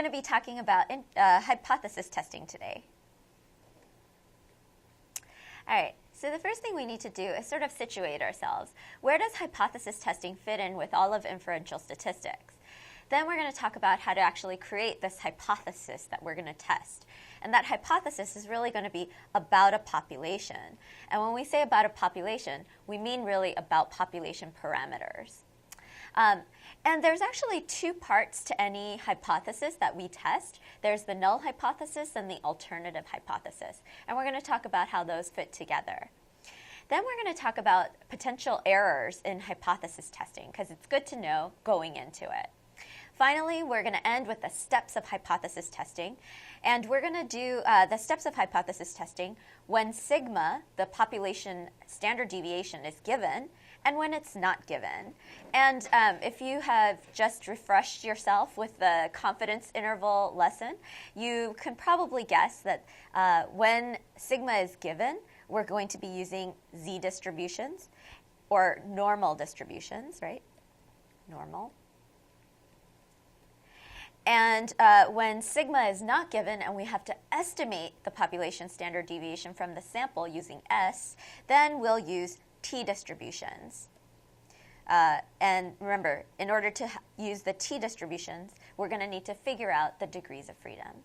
to be talking about hypothesis testing today. All right, so the first thing we need to do is sort of situate ourselves. Where does hypothesis testing fit in with all of inferential statistics? Then we're going to talk about how to actually create this hypothesis that we're going to test. And that hypothesis is really going to be about a population. And when we say about a population, we mean really about population parameters. And there's actually two parts to any hypothesis that we test. There's the null hypothesis and the alternative hypothesis. And we're going to talk about how those fit together. Then we're going to talk about potential errors in hypothesis testing, because it's good to know going into it. Finally, we're going to end with the steps of hypothesis testing. And we're going to do the steps of hypothesis testing when sigma, the population standard deviation, is given, and when it's not given. And if you have just refreshed yourself with the confidence interval lesson, you can probably guess that when sigma is given, we're going to be using z distributions or normal distributions, right? Normal. And when sigma is not given and we have to estimate the population standard deviation from the sample using S, then we'll use t distributions. And remember, in order to use the t distributions, we're going to need to figure out the degrees of freedom.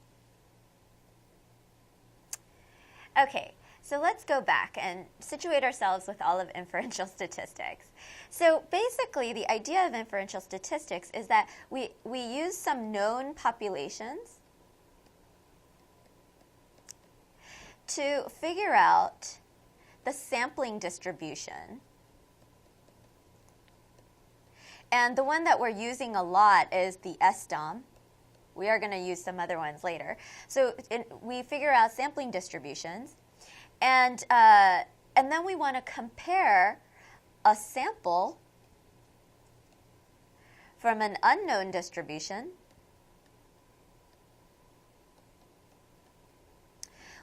Okay, so let's go back and situate ourselves with all of inferential statistics. So basically, the idea of inferential statistics is that we use some known populations to figure out the sampling distribution. And the one that we're using a lot is the SDOM. We are going to use some other ones later. So we figure out sampling distributions, and then we want to compare a sample from an unknown distribution.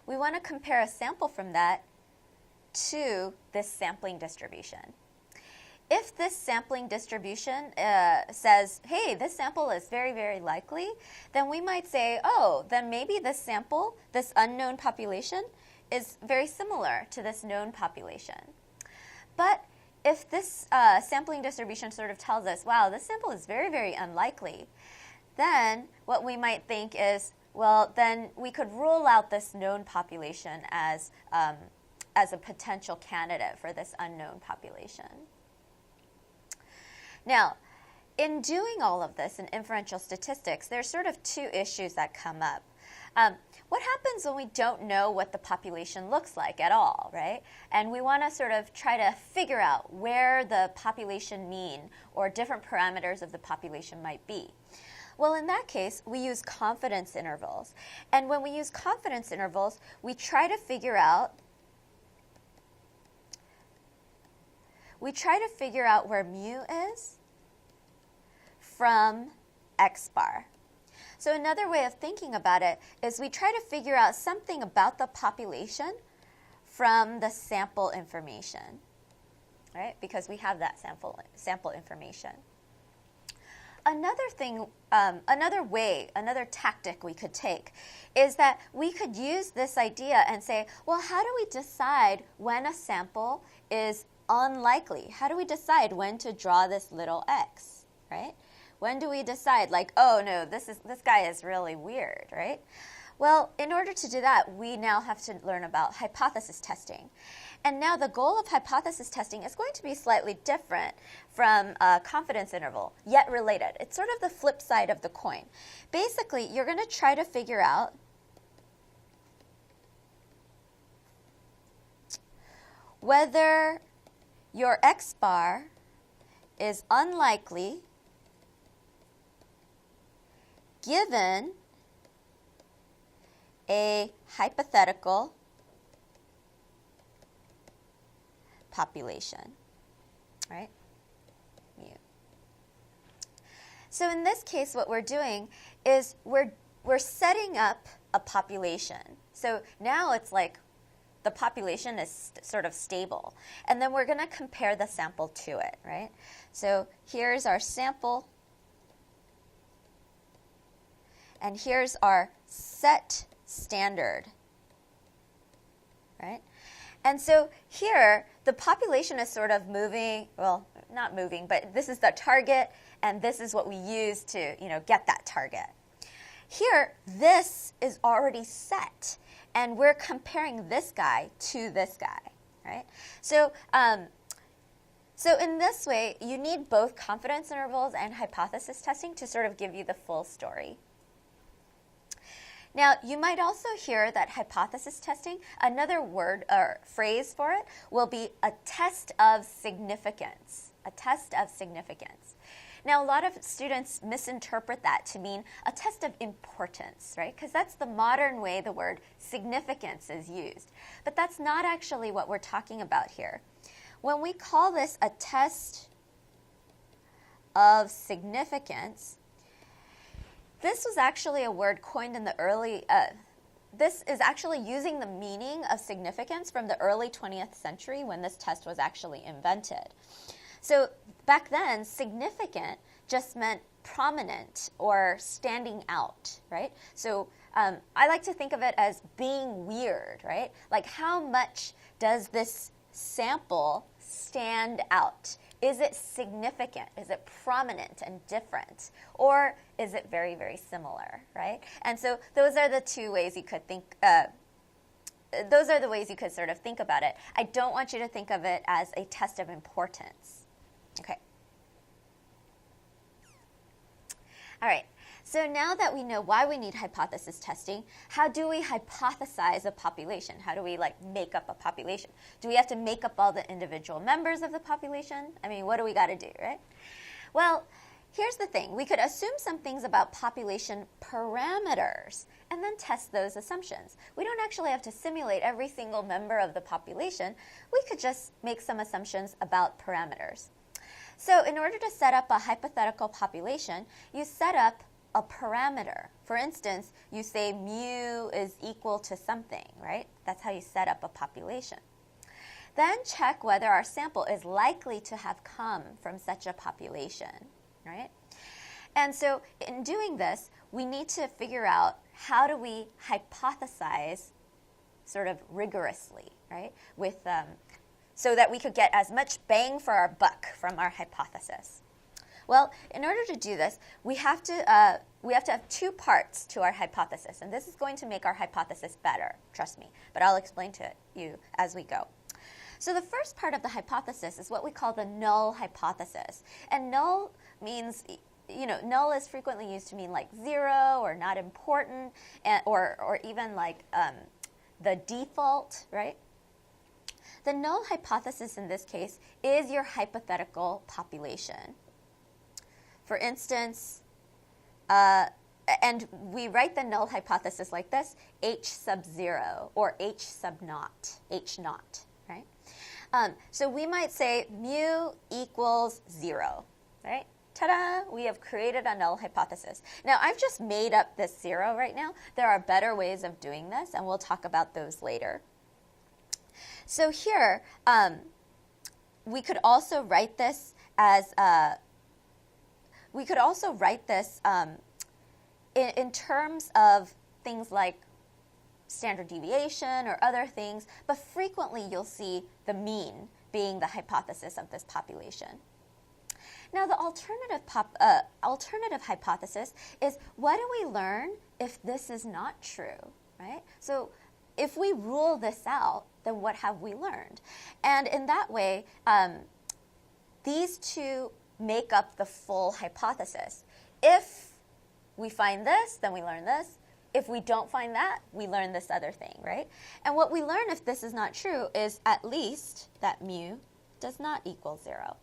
We want to compare a sample from that to this sampling distribution. If this sampling distribution says, hey, this sample is very, very likely, then we might say, oh, then maybe this sample, this unknown population, is very similar to this known population. But if this sampling distribution sort of tells us, wow, this sample is very, very unlikely, then what we might think is, well, then we could rule out this known population as a potential candidate for this unknown population. Now, in doing all of this in inferential statistics, there's sort of two issues that come up. What happens when we don't know what the population looks like at all, right? And we want to sort of try to figure out where the population mean or different parameters of the population might be. Well, in that case, we use confidence intervals. And when we use confidence intervals, we try to figure out where mu is from x bar. So another way of thinking about it is we try to figure out something about the population from the sample information, right? Because we have that sample information. Another thing, another tactic we could take is that we could use this idea and say, well, how do we decide when a sample is unlikely? How do we decide when to draw this little x, right? When do we decide, like, oh, no, this guy is really weird, right? Well, in order to do that, we now have to learn about hypothesis testing. And now the goal of hypothesis testing is going to be slightly different from confidence interval, yet related. It's sort of the flip side of the coin. Basically, you're going to try to figure out whether your x bar is unlikely given a hypothetical population, right? Mu. So in this case, what we're doing is we're setting up a population. So now it's like the population is sort of stable. And then we're going to compare the sample to it, right? So here's our sample. and here's our set standard, right? And so here, the population is sort of moving, well, not moving, but this is the target, and this is what we use to, get that target. Here, this is already set, and we're comparing this guy to this guy, right? So in this way, you need both confidence intervals and hypothesis testing to sort of give you the full story. Now, you might also hear that hypothesis testing, another word or phrase for it, will be a test of significance. A test of significance. Now, a lot of students misinterpret that to mean a test of importance, right? Because that's the modern way the word significance is used. But that's not actually what we're talking about here. When we call this a test of significance, this was actually a word coined in the early, this is actually using the meaning of significance from the early 20th century when this test was actually invented. So back then, significant just meant prominent or standing out, right? So I like to think of it as being weird, right? Like how much does this sample stand out? Is it significant? Is it prominent and different? Or is it very, very similar, right? And so those are the two ways you could think, those are the ways you could sort of think about it. I don't want you to think of it as a test of importance. Okay. All right. So now that we know why we need hypothesis testing, how do we hypothesize a population? How do we make up a population? Do we have to make up all the individual members of the population? I mean, what do we got to do, right? Well, here's the thing. We could assume some things about population parameters and then test those assumptions. We don't actually have to simulate every single member of the population. We could just make some assumptions about parameters. So in order to set up a hypothetical population, you set up a parameter. For instance, you say mu is equal to something, right? That's how you set up a population. Then check whether our sample is likely to have come from such a population, right? And so in doing this, we need to figure out how do we hypothesize sort of rigorously, right? So that we could get as much bang for our buck from our hypothesis. Well, in order to do this, we have to have two parts to our hypothesis, and this is going to make our hypothesis better, trust me, but I'll explain to you as we go. So the first part of the hypothesis is what we call the null hypothesis, and null means, null is frequently used to mean like zero or not important, or even like the default, right? The null hypothesis in this case is your hypothetical population. For instance, and we write the null hypothesis like this, H sub 0 or H sub naught, H naught, right? So we might say mu equals 0, right? Ta-da! We have created a null hypothesis. Now, I've just made up this 0 right now. There are better ways of doing this, and we'll talk about those later. So here, we could also write this as in terms of things like standard deviation or other things, but frequently you'll see the mean being the hypothesis of this population. Now, the alternative hypothesis is, what do we learn if this is not true, right? So if we rule this out, then what have we learned? And in that way, these two make up the full hypothesis. If we find this, then we learn this. If we don't find that, we learn this other thing, right? And what we learn if this is not true is at least that mu does not equal 0,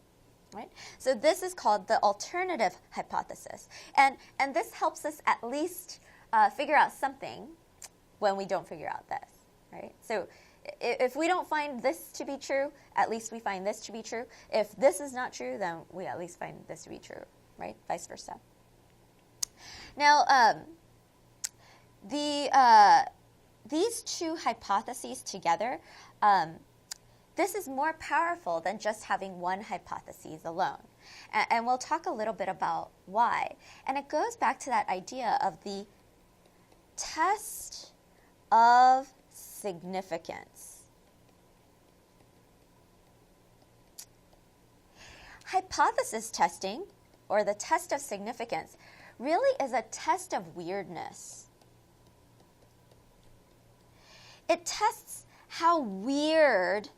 right? So this is called the alternative hypothesis. And this helps us at least figure out something when we don't figure out this, right? So if we don't find this to be true, at least we find this to be true. If this is not true, then we at least find this to be true, right? Vice versa. Now, these two hypotheses together, this is more powerful than just having one hypothesis alone. And we'll talk a little bit about why. And it goes back to that idea of the test of significance. Hypothesis testing, or the test of significance, really is a test of weirdness. It tests how weird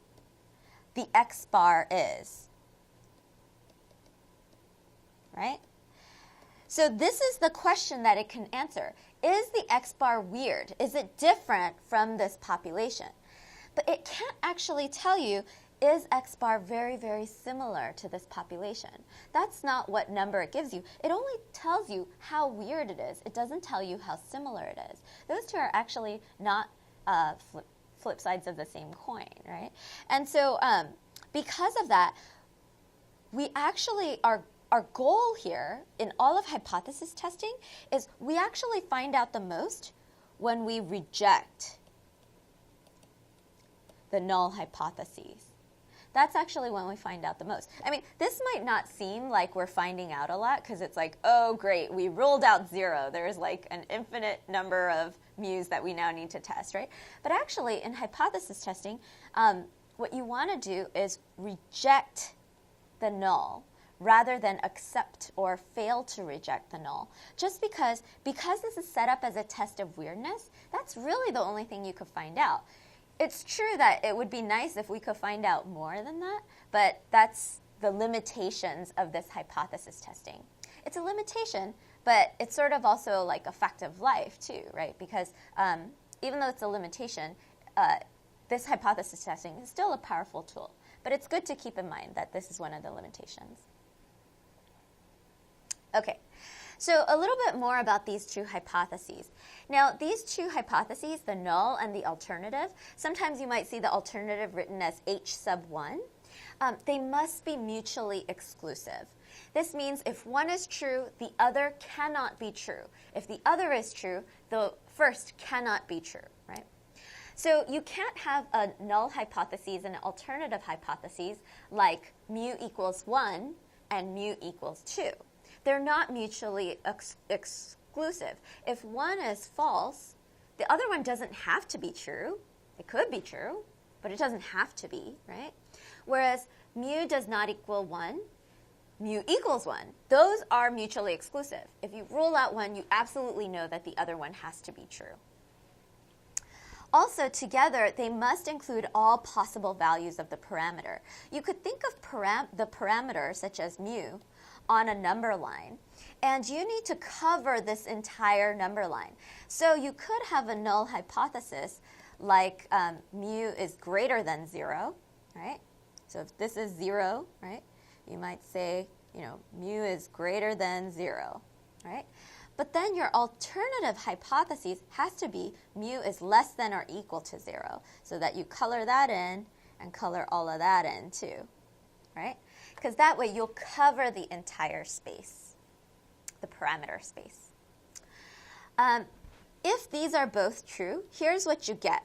the X bar is, right? So this is the question that it can answer. Is the X bar weird? Is it different from this population? But it can't actually tell you, is X bar very, very similar to this population? That's not what number it gives you. It only tells you how weird it is. It doesn't tell you how similar it is. Those two are actually not flip sides of the same coin, right? And so because of that, we actually our goal here in all of hypothesis testing is we actually find out the most when we reject the null hypotheses. That's actually when we find out the most. I mean, this might not seem like we're finding out a lot because it's like, oh, great, we ruled out 0. There's like an infinite number of mu's that we now need to test, right? But actually, in hypothesis testing, what you want to do is reject the null rather than accept or fail to reject the null. Just because this is set up as a test of weirdness, that's really the only thing you could find out. It's true that it would be nice if we could find out more than that, but that's the limitations of this hypothesis testing. It's a limitation, but it's sort of also like a fact of life too, right? Because even though it's a limitation, this hypothesis testing is still a powerful tool. But it's good to keep in mind that this is one of the limitations. Okay, so a little bit more about these two hypotheses. Now, these two hypotheses, the null and the alternative, sometimes you might see the alternative written as H sub 1. They must be mutually exclusive. This means if one is true, the other cannot be true. If the other is true, the first cannot be true, right? So you can't have a null hypothesis and an alternative hypothesis like mu equals 1 and mu equals 2. They're not mutually exclusive. If one is false, the other one doesn't have to be true. It could be true, but it doesn't have to be, right? Whereas mu does not equal 1, mu equals 1. Those are mutually exclusive. If you rule out one, you absolutely know that the other one has to be true. Also, together, they must include all possible values of the parameter. You could think of the parameter, such as mu, on a number line, and you need to cover this entire number line. So you could have a null hypothesis like mu is greater than 0, right? So if this is 0, right, you might say, mu is greater than 0, right? But then your alternative hypothesis has to be mu is less than or equal to 0, so that you color that in and color all of that in too, right? Because that way you'll cover the entire space, the parameter space. If these are both true, here's what you get.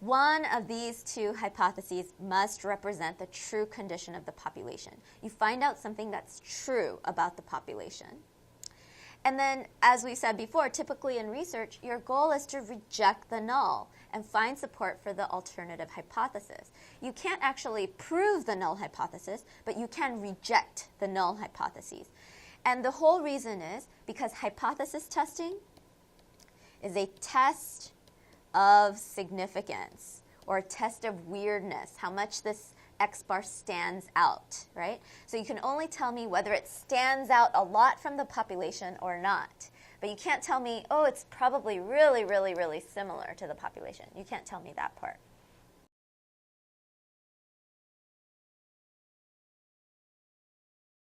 One of these two hypotheses must represent the true condition of the population. You find out something that's true about the population. And then, as we said before, typically in research, your goal is to reject the null and find support for the alternative hypothesis. You can't actually prove the null hypothesis, but you can reject the null hypotheses. And the whole reason is because hypothesis testing is a test of significance or a test of weirdness, how much this X bar stands out, right? So you can only tell me whether it stands out a lot from the population or not. But you can't tell me, oh, it's probably really, really, really similar to the population. You can't tell me that part.